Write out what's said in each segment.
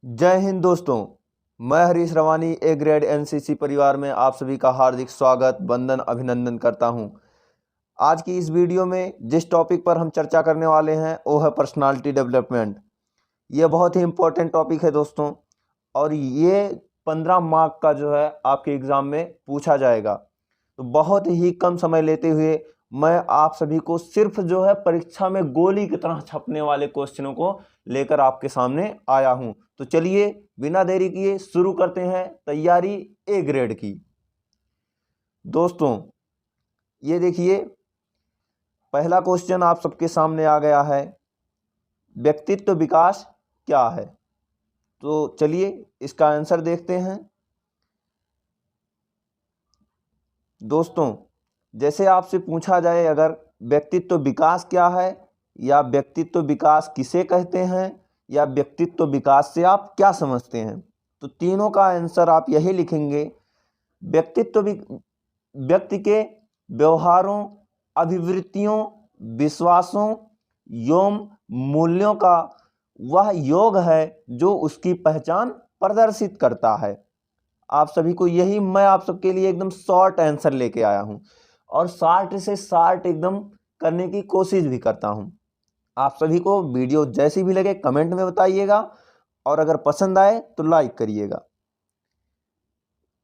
जय हिंद दोस्तों। मैं हरीश रवानी ए ग्रेड एनसीसी परिवार में आप सभी का हार्दिक स्वागत वंदन अभिनंदन करता हूं। आज की इस वीडियो में जिस टॉपिक पर हम चर्चा करने वाले हैं वो है पर्सनालिटी डेवलपमेंट। ये बहुत ही इम्पोर्टेंट टॉपिक है दोस्तों, और ये 15 मार्क का जो है आपके एग्ज़ाम में पूछा जाएगा। तो बहुत ही कम समय लेते हुए मैं आप सभी को सिर्फ जो है परीक्षा में गोली की तरह छपने वाले क्वेश्चनों को लेकर आपके सामने आया हूं। तो चलिए बिना देरी किए शुरू करते हैं तैयारी ए ग्रेड की। दोस्तों ये देखिए, पहला क्वेश्चन आप सबके सामने आ गया है, व्यक्तित्व विकास क्या है। तो चलिए इसका आंसर देखते हैं। दोस्तों जैसे आपसे पूछा जाए अगर व्यक्तित्व विकास क्या है, या व्यक्तित्व विकास किसे कहते हैं, या व्यक्तित्व विकास से आप क्या समझते हैं, तो तीनों का आंसर आप यही लिखेंगे। व्यक्ति के व्यवहारों, अभिवृत्तियों, विश्वासों एवं मूल्यों का वह योग है जो उसकी पहचान प्रदर्शित करता है। आप सभी को यही मैं आप सबके लिए एकदम शॉर्ट आंसर लेके आया हूं, और शॉर्ट से शॉर्ट एकदम करने की कोशिश भी करता हूं। आप सभी को वीडियो जैसी भी लगे कमेंट में बताइएगा, और अगर पसंद आए तो लाइक करिएगा।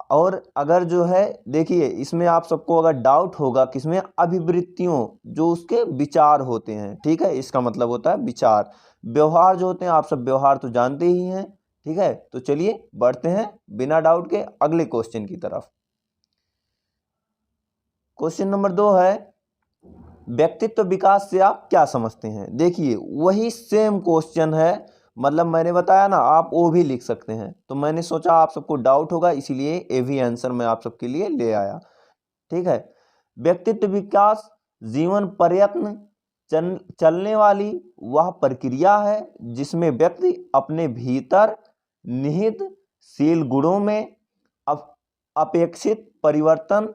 और अगर जो है देखिए, इसमें आप सबको अगर डाउट होगा किसमें, अभिवृत्तियों, जो उसके विचार होते हैं, ठीक है, इसका मतलब होता है विचार। व्यवहार जो होते हैं आप सब व्यवहार तो जानते ही हैं, ठीक है। तो चलिए बढ़ते हैं बिना डाउट के अगले क्वेश्चन की तरफ। क्वेश्चन नंबर 2 है, व्यक्तित्व विकास से आप क्या समझते हैं। देखिए वही सेम क्वेश्चन है, मतलब मैंने बताया ना, आप वो भी लिख सकते हैं। तो मैंने सोचा आप सबको डाउट होगा, इसीलिए ये भी आंसर मैं आप सबके लिए ले आया, ठीक है। व्यक्तित्व विकास जीवन प्रयत्न चलने वाली वह प्रक्रिया है जिसमें व्यक्ति अपने भीतर निहित शील गुणों में अपेक्षित परिवर्तन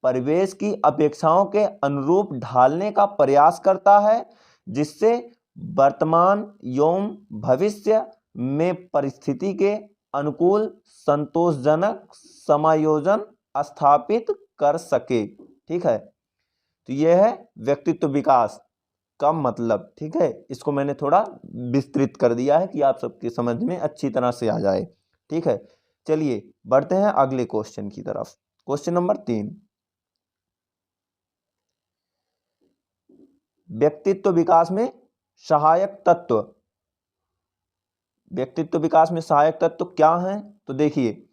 परिवेश की अपेक्षाओं के अनुरूप ढालने का प्रयास करता है, जिससे वर्तमान एवं भविष्य में परिस्थिति के अनुकूल संतोषजनक समायोजन स्थापित कर सके, ठीक है। तो यह है व्यक्तित्व विकास का मतलब, ठीक है। इसको मैंने थोड़ा विस्तृत कर दिया है कि आप सबके समझ में अच्छी तरह से आ जाए, ठीक है। चलिए बढ़ते हैं अगले क्वेश्चन की तरफ। क्वेश्चन नंबर 3, व्यक्तित्व विकास में सहायक तत्व। व्यक्तित्व विकास में सहायक तत्व क्या हैं, तो देखिए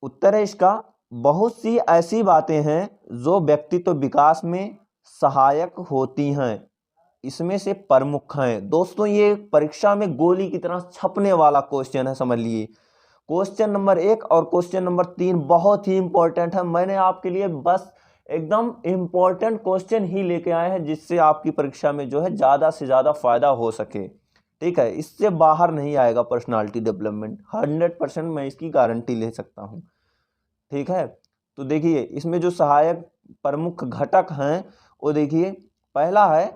उत्तर है इसका, बहुत सी ऐसी बातें हैं जो व्यक्तित्व विकास में सहायक होती हैं। इसमें से प्रमुख हैं। दोस्तों ये परीक्षा में गोली की तरह छपने वाला क्वेश्चन है, समझ लिए। क्वेश्चन नंबर 1 और क्वेश्चन नंबर 3 बहुत ही इंपॉर्टेंट है। मैंने आपके लिए बस एकदम इंपॉर्टेंट क्वेश्चन ही लेके आए हैं, जिससे आपकी परीक्षा में जो है ज़्यादा से ज़्यादा फायदा हो सके, ठीक है। इससे बाहर नहीं आएगा पर्सनालिटी डेवलपमेंट, 100% मैं इसकी गारंटी ले सकता हूँ, ठीक है। तो देखिए इसमें जो सहायक प्रमुख घटक हैं वो देखिए, पहला है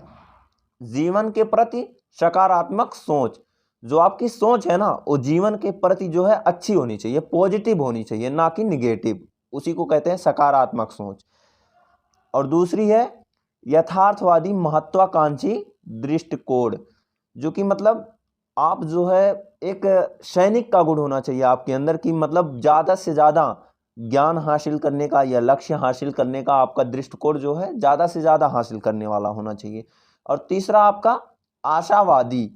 जीवन के प्रति सकारात्मक सोच। जो आपकी सोच है ना, वो जीवन के प्रति जो है अच्छी होनी चाहिए, पॉजिटिव होनी चाहिए, ना कि निगेटिव। उसी को कहते हैं सकारात्मक सोच। और दूसरी है यथार्थवादी महत्वाकांक्षी दृष्टिकोण, जो कि मतलब आप जो है एक सैनिक का गुण होना चाहिए आपके अंदर, की मतलब ज़्यादा से ज़्यादा ज्ञान हासिल करने का या लक्ष्य हासिल करने का आपका दृष्टिकोण जो है ज़्यादा से ज़्यादा हासिल करने वाला होना चाहिए। और तीसरा आपका आशावादी,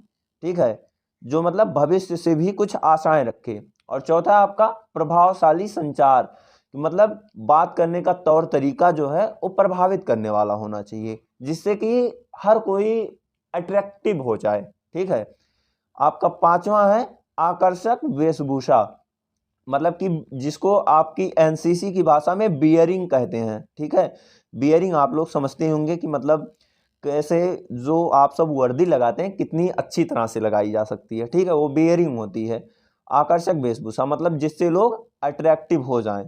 ठीक है, जो मतलब भविष्य से भी कुछ आशाएं रखे। और चौथा आपका प्रभावशाली संचार, मतलब बात करने का तौर तरीका जो है वो प्रभावित करने वाला होना चाहिए, जिससे कि हर कोई अट्रैक्टिव हो जाए, ठीक है। आपका पांचवा है आकर्षक वेशभूषा, मतलब कि जिसको आपकी एनसीसी की भाषा में बियरिंग कहते हैं, ठीक है। बियरिंग आप लोग समझते होंगे कि मतलब कैसे जो आप सब वर्दी लगाते हैं कितनी अच्छी तरह से लगाई जा सकती है, ठीक है, वो बियरिंग होती है। आकर्षक वेशभूषा मतलब जिससे लोग अट्रैक्टिव हो जाएं।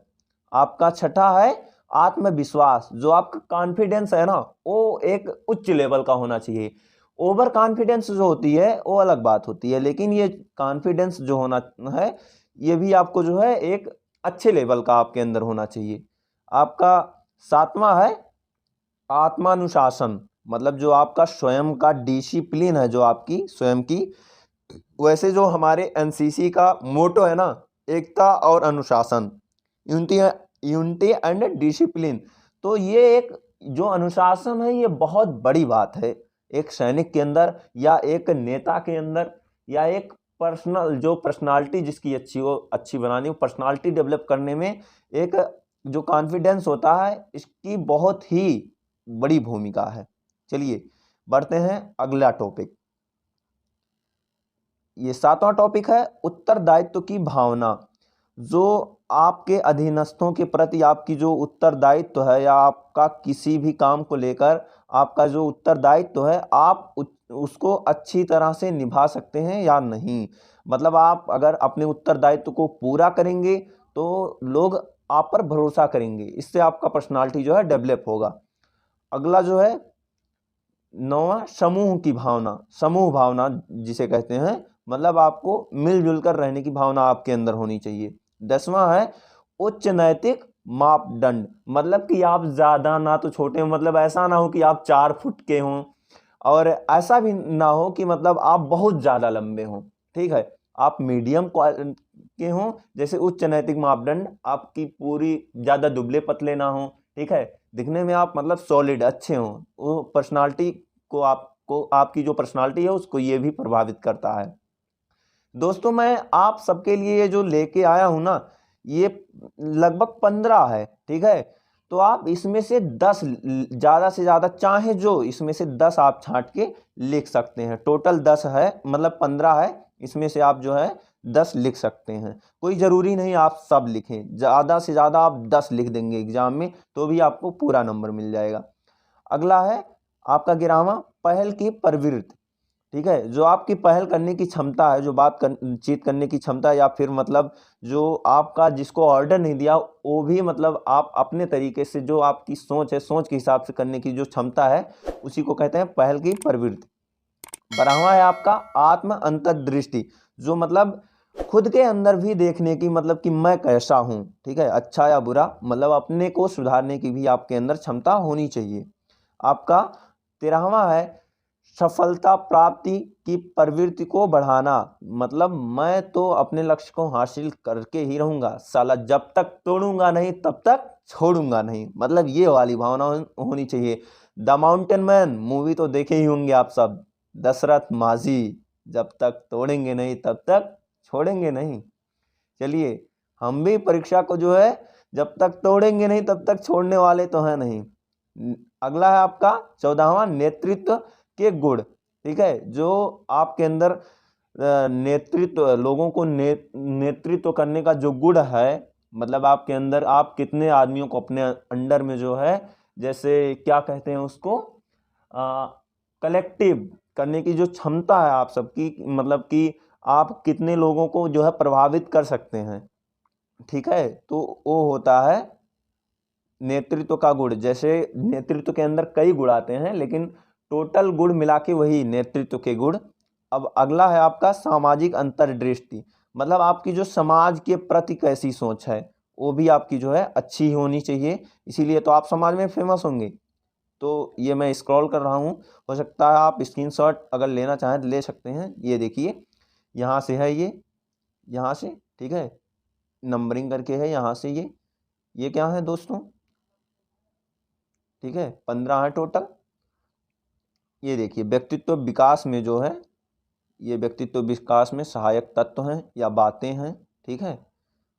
आपका छठा है आत्मविश्वास, जो आपका कॉन्फिडेंस है ना वो एक उच्च लेवल का होना चाहिए। ओवर कॉन्फिडेंस जो होती है वो अलग बात होती है, लेकिन ये कॉन्फिडेंस जो होना है ये भी आपको जो है एक अच्छे लेवल का आपके अंदर होना चाहिए। आपका 7वां है आत्मानुशासन, मतलब जो आपका स्वयं का डिसिप्लिन है, जो आपकी स्वयं की, वैसे जो हमारे एनसीसी का मोटो है ना, एकता और अनुशासन, यूनिटी यूनिटी एंड डिसिप्लिन। तो ये एक जो अनुशासन है ये बहुत बड़ी बात है एक सैनिक के अंदर, या एक नेता के अंदर, या एक पर्सनल जो पर्सनालिटी जिसकी अच्छी हो, अच्छी बनानी हो, पर्सनालिटी डेवलप करने में एक जो कॉन्फिडेंस होता है इसकी बहुत ही बड़ी भूमिका है। चलिए बढ़ते हैं अगला टॉपिक। ये 7वां टॉपिक है उत्तरदायित्व की भावना। जो आपके अधीनस्थों के प्रति आपकी जो उत्तरदायित्व है, या आपका किसी भी काम को लेकर आपका जो उत्तरदायित्व है, आप उसको अच्छी तरह से निभा सकते हैं या नहीं। मतलब आप अगर अपने उत्तरदायित्व को पूरा करेंगे तो लोग आप पर भरोसा करेंगे, इससे आपका पर्सनालिटी जो है डेवलप होगा। अगला जो है 9वां समूह की भावना, समूह भावना जिसे कहते हैं, मतलब आपको मिलजुल कर रहने की भावना आपके अंदर होनी चाहिए। 10वां है उच्च नैतिक मापदंड, मतलब कि आप ज्यादा ना तो छोटे हो, मतलब ऐसा ना हो कि आप 4 फुट के हों, और ऐसा भी ना हो कि मतलब आप बहुत ज्यादा लंबे हों। ठीक है, आप मीडियम के हों। जैसे उच्च नैतिक मापदंड, आपकी पूरी ज्यादा दुबले पतले ना हो, ठीक है, दिखने में आप मतलब सॉलिड अच्छे हों। वो पर्सनालिटी को आपको, आपकी जो पर्सनालिटी है उसको ये भी प्रभावित करता है। दोस्तों मैं आप सबके लिए ये जो लेके आया हूं ना, ये लगभग 15 है, ठीक है। तो आप इसमें से 10 ज्यादा से ज्यादा चाहे जो इसमें से 10 आप छांट के लिख सकते हैं। टोटल 10 है, मतलब 15 है, इसमें से आप जो है 10 लिख सकते हैं। कोई जरूरी नहीं आप सब लिखें, ज्यादा से ज्यादा आप 10 लिख देंगे एग्जाम में तो भी आपको पूरा नंबर मिल जाएगा। अगला है आपका 11वां पहल की प्रवृत्ति। ठीक है, जो आपकी पहल करने की क्षमता है, जो बातचीत करने की क्षमता, या फिर मतलब जो आपका जिसको ऑर्डर नहीं दिया वो भी मतलब आप अपने तरीके से, जो आपकी सोच है, सोच के हिसाब से करने की जो क्षमता है, उसी को कहते हैं पहल की प्रवृत्ति। 12वां है आपका आत्म अंतर्दृष्टि, जो मतलब खुद के अंदर भी देखने की, मतलब कि मैं कैसा हूं, ठीक है, अच्छा या बुरा, मतलब अपने को सुधारने की भी आपके अंदर क्षमता होनी चाहिए। आपका 13वां है सफलता प्राप्ति की प्रवृत्ति को बढ़ाना, मतलब मैं तो अपने लक्ष्य को हासिल करके ही रहूंगा, साला जब तक तोड़ूंगा नहीं तब तक छोड़ूंगा नहीं, मतलब ये वाली भावना होनी चाहिए। द माउंटेन मैन मूवी तो देखे ही होंगे आप सब, दशरथ माझी, जब तक तोड़ेंगे नहीं तब तक छोड़ेंगे नहीं। चलिए हम भी परीक्षा को जो है जब तक तोड़ेंगे नहीं तब तक छोड़ने वाले तो हैं नहीं। अगला है आपका 14वां नेतृत्व के गुण। ठीक है, जो आपके अंदर नेतृत्व, लोगों को नेतृत्व करने का जो गुण है, मतलब आपके अंदर आप कितने आदमियों को अपने अंडर में जो है, जैसे क्या कहते हैं उसको, कलेक्टिव करने की जो क्षमता है आप सबकी, मतलब कि आप कितने लोगों को जो है प्रभावित कर सकते हैं। ठीक है, तो वो होता है नेतृत्व का गुण। जैसे नेतृत्व के अंदर कई गुण आते हैं, लेकिन टोटल गुण मिला के वही नेतृत्व के गुण। अब अगला है आपका सामाजिक अंतर्दृष्टि, मतलब आपकी जो समाज के प्रति कैसी सोच है वो भी आपकी जो है अच्छी होनी चाहिए, इसीलिए तो आप समाज में फेमस होंगे। तो ये मैं स्क्रॉल कर रहा हूँ, हो सकता है आप स्क्रीनशॉट अगर लेना चाहें तो ले सकते हैं। ये देखिए यहाँ से है, ये यहाँ से, ठीक है, नंबरिंग करके है यहाँ से। ये क्या है दोस्तों, ठीक है, 15 है टोटल। ये देखिए व्यक्तित्व विकास में जो है, ये व्यक्तित्व विकास में सहायक तत्व हैं या बातें हैं। ठीक है,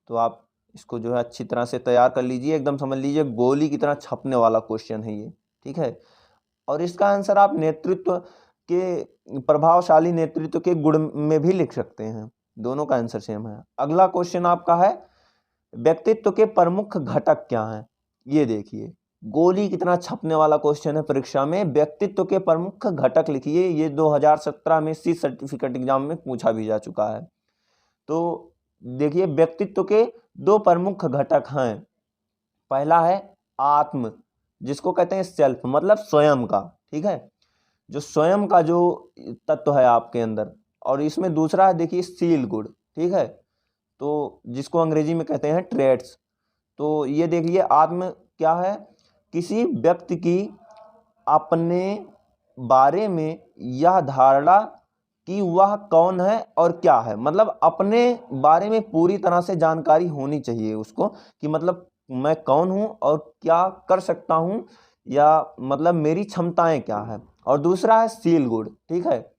तो आप इसको जो है अच्छी तरह से तैयार कर लीजिए, एकदम समझ लीजिए गोली की तरह छपने वाला क्वेश्चन है ये। ठीक है, और इसका आंसर आप नेतृत्व के, प्रभावशाली नेतृत्व के गुण में भी लिख सकते हैं, दोनों का आंसर सेम है। अगला क्वेश्चन आपका है व्यक्तित्व के प्रमुख घटक क्या हैं। ये देखिए गोली कितना छपने वाला क्वेश्चन है परीक्षा में, व्यक्तित्व के प्रमुख घटक लिखिए। ये 2017 में सी सर्टिफिकेट एग्जाम में पूछा भी जा चुका है। तो देखिए व्यक्तित्व के 2 प्रमुख घटक हैं। पहला है आत्म, जिसको कहते हैं सेल्फ, मतलब स्वयं का। ठीक है, जो स्वयं का जो तत्व है आपके अंदर। और इसमें दूसरा है देखिए सील गुड, ठीक है, तो जिसको अंग्रेजी में कहते हैं ट्रेट्स। तो ये देखिए आत्म क्या है, किसी व्यक्ति की अपने बारे में यह धारणा कि वह कौन है और क्या है, मतलब अपने बारे में पूरी तरह से जानकारी होनी चाहिए उसको कि मतलब मैं कौन हूँ और क्या कर सकता हूँ, या मतलब मेरी क्षमताएं क्या है। और दूसरा है सील गुड, ठीक है,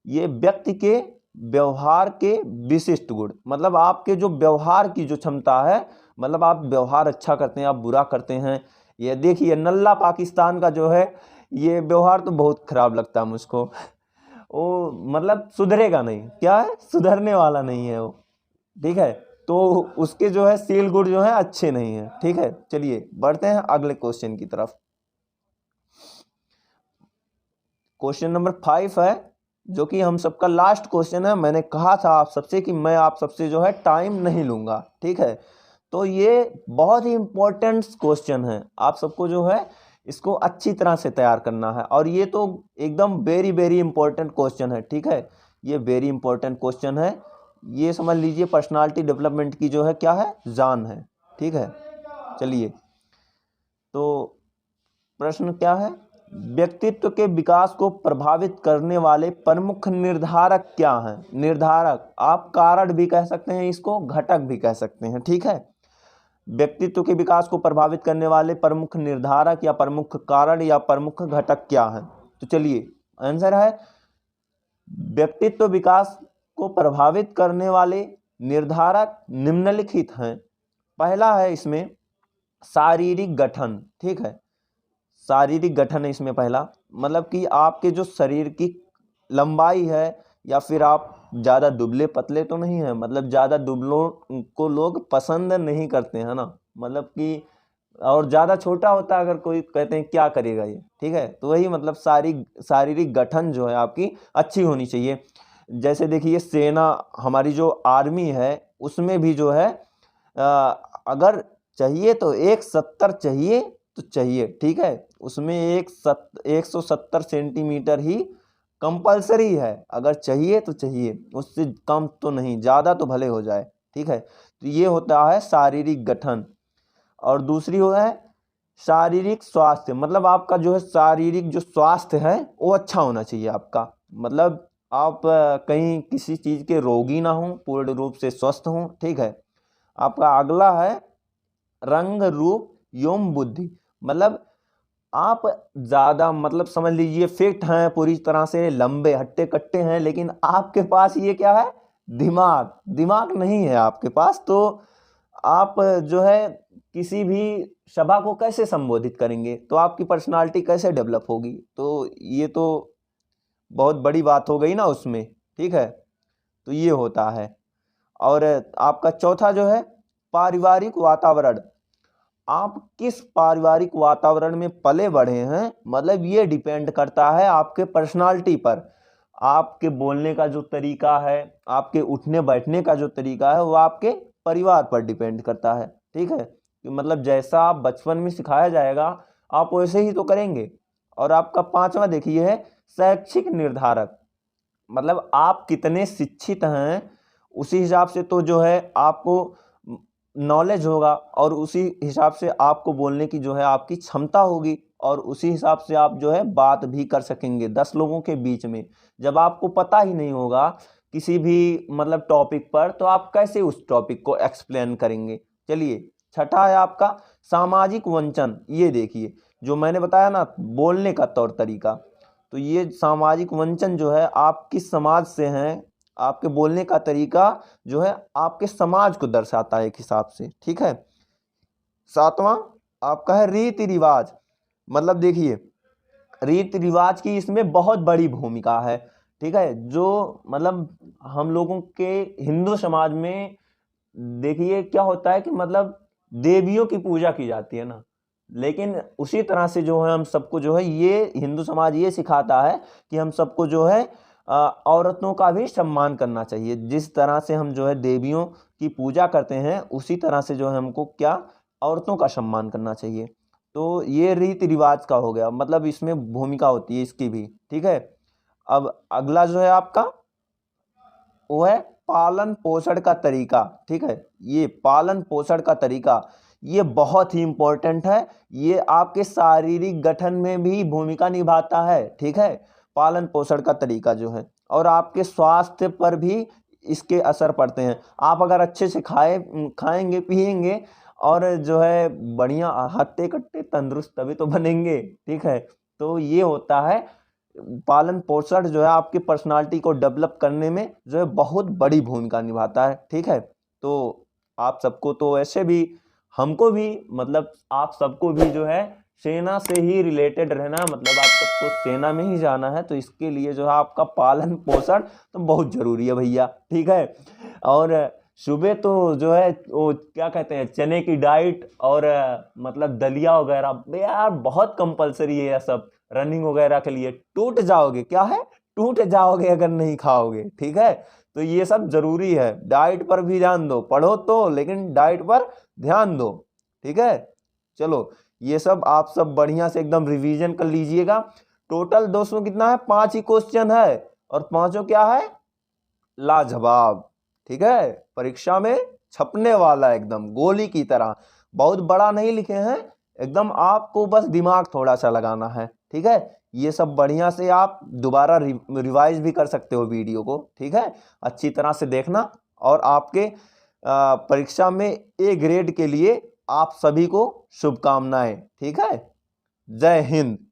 ये व्यक्ति के व्यवहार के विशिष्ट गुण, मतलब आपके जो व्यवहार की जो क्षमता है, मतलब आप व्यवहार अच्छा करते हैं, आप बुरा करते हैं। ये देखिए नल्ला पाकिस्तान का जो है ये व्यवहार तो बहुत खराब लगता है मुझको, वो मतलब सुधरेगा नहीं, क्या है, सुधरने वाला नहीं है वो, ठीक है, तो उसके जो है सील गुड जो है अच्छे नहीं है, ठीक है। चलिए बढ़ते हैं अगले क्वेश्चन की तरफ। क्वेश्चन नंबर 5 है, जो कि हम सबका लास्ट क्वेश्चन है। मैंने कहा था आप सबसे कि मैं आप सबसे जो है टाइम नहीं लूंगा, ठीक है, तो ये बहुत ही इंपॉर्टेंट क्वेश्चन है, आप सबको जो है इसको अच्छी तरह से तैयार करना है। और ये तो एकदम वेरी वेरी इंपॉर्टेंट क्वेश्चन है, ठीक है, ये वेरी इंपॉर्टेंट क्वेश्चन है, ये समझ लीजिए पर्सनालिटी डेवलपमेंट की जो है क्या है, जान है, ठीक है। चलिए तो प्रश्न क्या है, व्यक्तित्व के विकास को प्रभावित करने वाले प्रमुख निर्धारक क्या हैं। निर्धारक आप कारण भी कह सकते हैं, इसको घटक भी कह सकते हैं, ठीक है। व्यक्तित्व के विकास को प्रभावित करने वाले प्रमुख निर्धारक या प्रमुख कारण या प्रमुख घटक क्या हैं। तो चलिए आंसर है, व्यक्तित्व विकास को प्रभावित करने वाले निर्धारक निम्नलिखित हैं। पहला है इसमें शारीरिक गठन, ठीक है, शारीरिक गठन है इसमें पहला, मतलब कि आपके जो शरीर की लंबाई है, या फिर आप ज़्यादा दुबले पतले तो नहीं है, मतलब ज़्यादा दुबलों को लोग पसंद नहीं करते हैं ना, मतलब कि और ज़्यादा छोटा होता है अगर कोई, कहते हैं क्या करेगा ये, ठीक है, तो वही मतलब शारीरिक गठन जो है आपकी अच्छी होनी चाहिए। जैसे देखिए सेना, हमारी जो आर्मी है उसमें भी जो है अगर चाहिए तो 170 चाहिए तो चाहिए, ठीक है, उसमें 170 सेंटीमीटर ही कंपलसरी है, अगर चाहिए तो चाहिए, उससे कम तो नहीं, ज़्यादा तो भले हो जाए, ठीक है। तो ये होता है शारीरिक गठन। और दूसरी हो है शारीरिक स्वास्थ्य, मतलब आपका जो है शारीरिक जो स्वास्थ्य है वो अच्छा होना चाहिए आपका, मतलब आप कहीं किसी चीज़ के रोगी ना हो, पूर्ण रूप से स्वस्थ हों, ठीक है। आपका अगला है रंग रूप एवं बुद्धि, मतलब आप ज़्यादा मतलब समझ लीजिए फिट हैं, पूरी तरह से लंबे हट्टे कट्टे हैं, लेकिन आपके पास ये क्या है, दिमाग नहीं है आपके पास, तो आप जो है किसी भी सभा को कैसे संबोधित करेंगे, तो आपकी पर्सनालिटी कैसे डेवलप होगी, तो ये तो बहुत बड़ी बात हो गई ना उसमें, ठीक है, तो ये होता है। और आपका चौथा जो है पारिवारिक वातावरण, आप किस पारिवारिक वातावरण में पले बढ़े हैं, मतलब ये डिपेंड करता है आपके पर्सनालिटी पर। आपके बोलने का जो तरीका है, आपके उठने बैठने का जो तरीका है, वो आपके परिवार पर डिपेंड करता है, ठीक है, कि मतलब जैसा आप बचपन में सिखाया जाएगा आप वैसे ही तो करेंगे। और आपका पांचवा देखिए है शैक्षिक निर्धारक, मतलब आप कितने शिक्षित हैं उसी हिसाब से तो जो है आपको नॉलेज होगा, और उसी हिसाब से आपको बोलने की जो है आपकी क्षमता होगी, और उसी हिसाब से आप जो है बात भी कर सकेंगे 10 लोगों के बीच में। जब आपको पता ही नहीं होगा किसी भी मतलब टॉपिक पर, तो आप कैसे उस टॉपिक को एक्सप्लेन करेंगे। चलिए छठा है आपका सामाजिक वंचन, ये देखिए जो मैंने बताया ना बोलने का तौर तरीका, तो ये सामाजिक वंचन जो है आप किस समाज से हैं, आपके बोलने का तरीका जो है आपके समाज को दर्शाता है एक हिसाब से, ठीक है। सातवां आपका है रीति रिवाज, मतलब देखिए रीति रिवाज की इसमें बहुत बड़ी भूमिका है, ठीक है, जो मतलब हम लोगों के हिंदू समाज में देखिए क्या होता है कि मतलब देवियों की पूजा की जाती है ना, लेकिन उसी तरह से जो है हम सबको जो है ये हिंदू समाज ये सिखाता है कि हम सबको जो है औरतों का भी सम्मान करना चाहिए। जिस तरह से हम जो है देवियों की पूजा करते हैं उसी तरह से जो है हमको क्या औरतों का सम्मान करना चाहिए। तो ये रीति रिवाज का हो गया, मतलब इसमें भूमिका होती है इसकी भी, ठीक है। अब अगला जो है आपका वो है पालन पोषण का तरीका, ठीक है। ये पालन पोषण का तरीका ये बहुत ही इंपॉर्टेंट है, ये आपके शारीरिक गठन में भी भूमिका निभाता है, ठीक है। पालन पोषण का तरीका जो है, और आपके स्वास्थ्य पर भी इसके असर पड़ते हैं। आप अगर अच्छे से खाएंगे पिएंगे और जो है बढ़िया हट्टे कट्टे तंदुरुस्त तभी तो बनेंगे, ठीक है। तो ये होता है पालन पोषण जो है आपकी पर्सनालिटी को डेवलप करने में जो है बहुत बड़ी भूमिका निभाता है, ठीक है। तो आप सबको तो ऐसे भी, हमको भी, मतलब आप सबको भी जो है सेना से ही रिलेटेड रहना, मतलब आप सबको सेना में ही जाना है, तो इसके लिए जो है आपका पालन पोषण तो बहुत जरूरी है भैया, ठीक है। और सुबह तो जो है वो क्या कहते हैं चने की डाइट और मतलब दलिया वगैरह यार बहुत कंपलसरी है, यह सब रनिंग वगैरह के लिए। टूट जाओगे, क्या है, टूट जाओगे अगर नहीं खाओगे, ठीक है। तो ये सब जरूरी है, डाइट पर भी ध्यान दो, पढ़ो तो लेकिन डाइट पर ध्यान दो, ठीक है। चलो ये सब आप सब बढ़िया से एकदम रिवीजन कर लीजिएगा। टोटल दोस्तों कितना है, 5 ही क्वेश्चन है और पांचों क्या है, लाजवाब, ठीक है। परीक्षा में छपने वाला एकदम गोली की तरह, बहुत बड़ा नहीं लिखे हैं, एकदम आपको बस दिमाग थोड़ा सा लगाना है, ठीक है। ये सब बढ़िया से आप दोबारा रिवाइज भी कर सकते हो वीडियो को, ठीक है। अच्छी तरह से देखना और आपके परीक्षा में ए ग्रेड के लिए आप सभी को शुभकामनाएं, ठीक है। जय हिंद।